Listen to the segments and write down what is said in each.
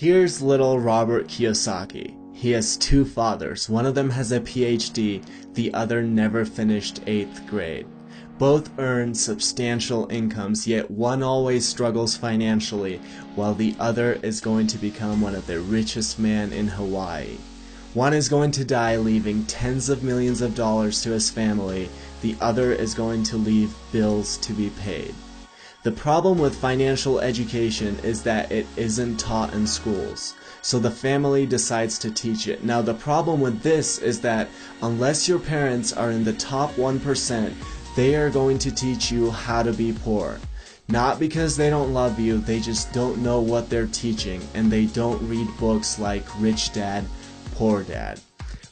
Here's little Robert Kiyosaki. He has two fathers. One of them has a PhD, the other never finished 8th grade. Both earn substantial incomes, yet one always struggles financially, while the other is going to become one of the richest men in Hawaii. One is going to die leaving tens of millions of dollars to his family. The other is going to leave bills to be paid. The problem with financial education is that it isn't taught in schools, so the family decides to teach it. Now the problem with this is that unless your parents are in the top 1%, they are going to teach you how to be poor. Not because they don't love you, they just don't know what they're teaching, and they don't read books like Rich Dad, Poor Dad.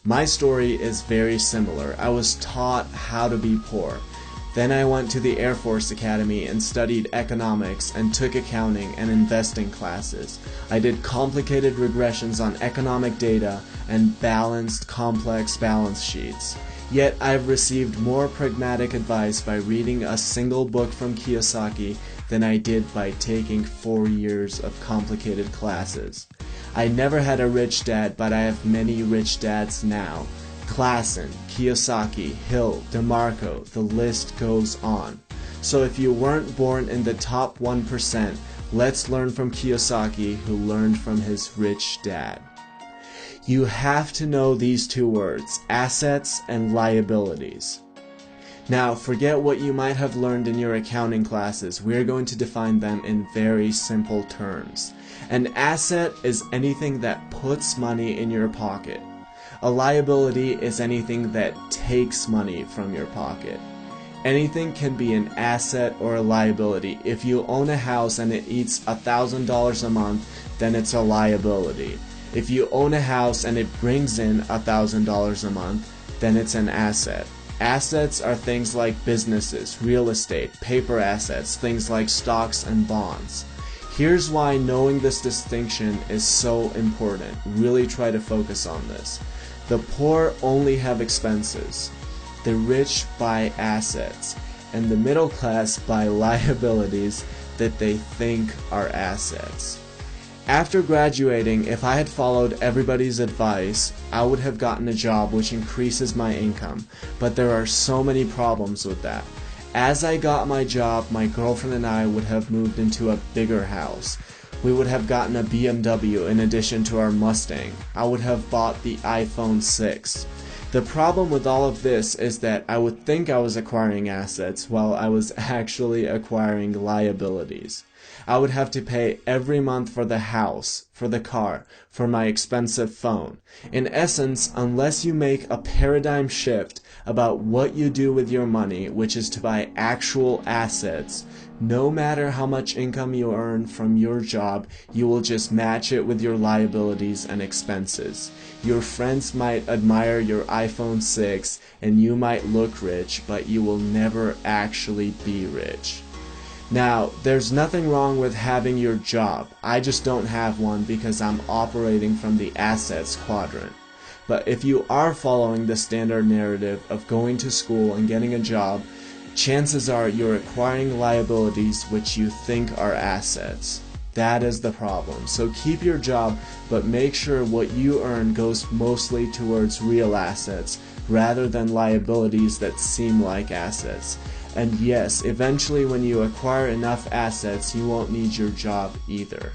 My story is very similar. I was taught how to be poor. Then I went to the Air Force Academy and studied economics and took accounting and investing classes. I did complicated regressions on economic data and balanced complex balance sheets. Yet I've received more pragmatic advice by reading a single book from Kiyosaki than I did by taking 4 years of complicated classes. I never had a rich dad, but I have many rich dads now. Klassen, Kiyosaki, Hill, DeMarco, the list goes on. So if you weren't born in the top 1%, let's learn from Kiyosaki, who learned from his rich dad. You have to know these two words, assets and liabilities. Now, forget what you might have learned in your accounting classes. We're going to define them in very simple terms. An asset is anything that puts money in your pocket. A liability is anything that takes money from your pocket. Anything can be an asset or a liability. If you own a house and it eats $1,000 a month, then it's a liability. If you own a house and it brings in $1,000 a month, then it's an asset. Assets are things like businesses, real estate, paper assets, things like stocks and bonds. Here's why knowing this distinction is so important. Really try to focus on this. The poor only have expenses. The rich buy assets. And the middle class buy liabilities that they think are assets. After graduating, if I had followed everybody's advice, I would have gotten a job which increases my income, but there are so many problems with that. As I got my job, my girlfriend and I would have moved into a bigger house. We would have gotten a BMW in addition to our Mustang. I would have bought the iPhone 6. The problem with all of this is that I would think I was acquiring assets while I was actually acquiring liabilities. I would have to pay every month for the house, for the car, for my expensive phone. In essence, unless you make a paradigm shift about what you do with your money, which is to buy actual assets, no matter how much income you earn from your job, you will just match it with your liabilities and expenses. Your friends might admire your iPhone 6 and you might look rich, but you will never actually be rich. Now, there's nothing wrong with having your job. I just don't have one because I'm operating from the assets quadrant. But if you are following the standard narrative of going to school and getting a job, chances are you're acquiring liabilities which you think are assets. That is the problem. So keep your job, but make sure what you earn goes mostly towards real assets rather than liabilities that seem like assets. And yes, eventually when you acquire enough assets, you won't need your job either.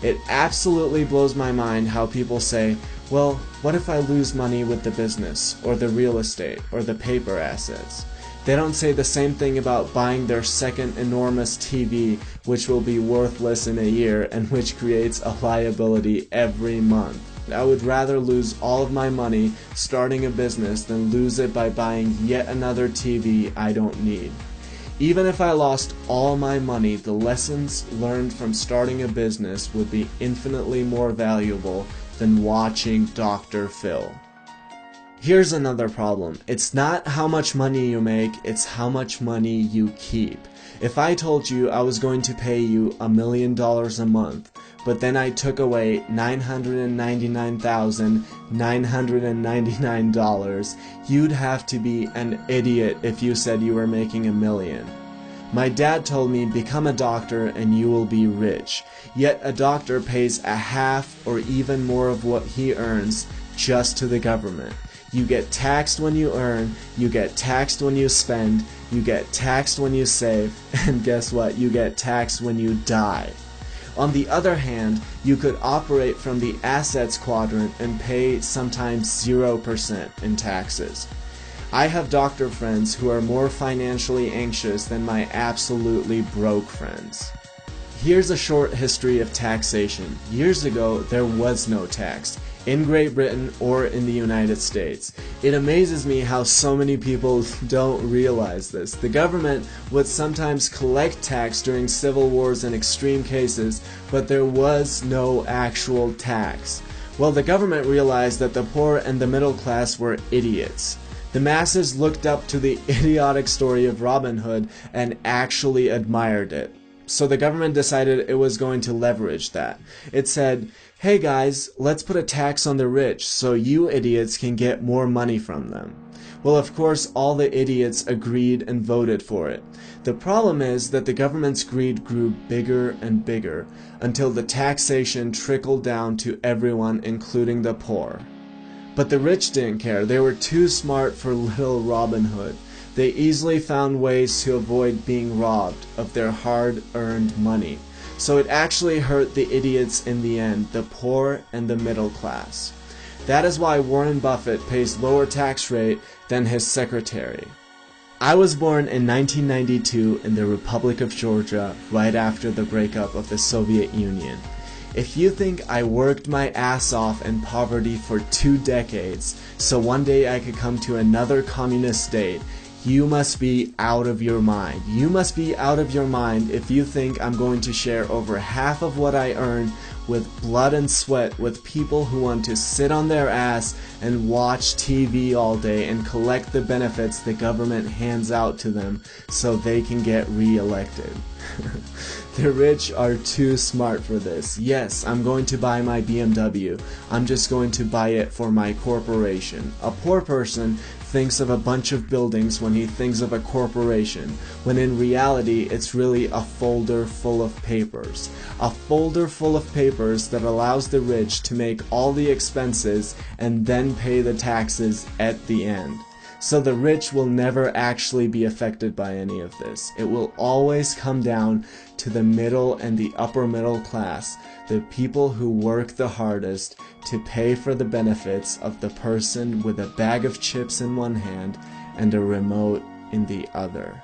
It absolutely blows my mind how people say, well, what if I lose money with the business, or the real estate, or the paper assets? They don't say the same thing about buying their second enormous TV, which will be worthless in a year and which creates a liability every month. I would rather lose all of my money starting a business than lose it by buying yet another TV I don't need. Even if I lost all my money, the lessons learned from starting a business would be infinitely more valuable than watching Dr. Phil. Here's another problem. It's not how much money you make, it's how much money you keep. If I told you I was going to pay you $1 million a month, but then I took away $999,999, you'd have to be an idiot if you said you were making $1 million. My dad told me, become a doctor and you will be rich. Yet a doctor pays a half or even more of what he earns just to the government. You get taxed when you earn, you get taxed when you spend, you get taxed when you save, and guess what? You get taxed when you die. On the other hand, you could operate from the assets quadrant and pay sometimes 0% in taxes. I have doctor friends who are more financially anxious than my absolutely broke friends. Here's a short history of taxation. Years ago, there was no tax, in Great Britain or in the United States. It amazes me how so many people don't realize this. The government would sometimes collect tax during civil wars and extreme cases, but there was no actual tax. Well, the government realized that the poor and the middle class were idiots. The masses looked up to the idiotic story of Robin Hood and actually admired it. So the government decided it was going to leverage that. It said, hey guys, let's put a tax on the rich so you idiots can get more money from them. Well, of course, all the idiots agreed and voted for it. The problem is that the government's greed grew bigger and bigger until the taxation trickled down to everyone, including the poor. But the rich didn't care. They were too smart for little Robin Hood. They easily found ways to avoid being robbed of their hard-earned money. So it actually hurt the idiots in the end, the poor and the middle class. That is why Warren Buffett pays lower tax rate than his secretary. I was born in 1992 in the Republic of Georgia, right after the breakup of the Soviet Union. If you think I worked my ass off in poverty for 2 decades, so one day I could come to another communist state, you must be out of your mind. You must be out of your mind if you think I'm going to share over half of what I earn with blood and sweat with people who want to sit on their ass and watch TV all day and collect the benefits the government hands out to them so they can get re-elected. The rich are too smart for this. Yes, I'm going to buy my BMW. I'm just going to buy it for my corporation. A poor person thinks of a bunch of buildings when he thinks of a corporation, when in reality it's really a folder full of papers. A folder full of papers that allows the rich to make all the expenses and then pay the taxes at the end. So the rich will never actually be affected by any of this. It will always come down to the middle and the upper middle class, the people who work the hardest to pay for the benefits of the person with a bag of chips in one hand and a remote in the other.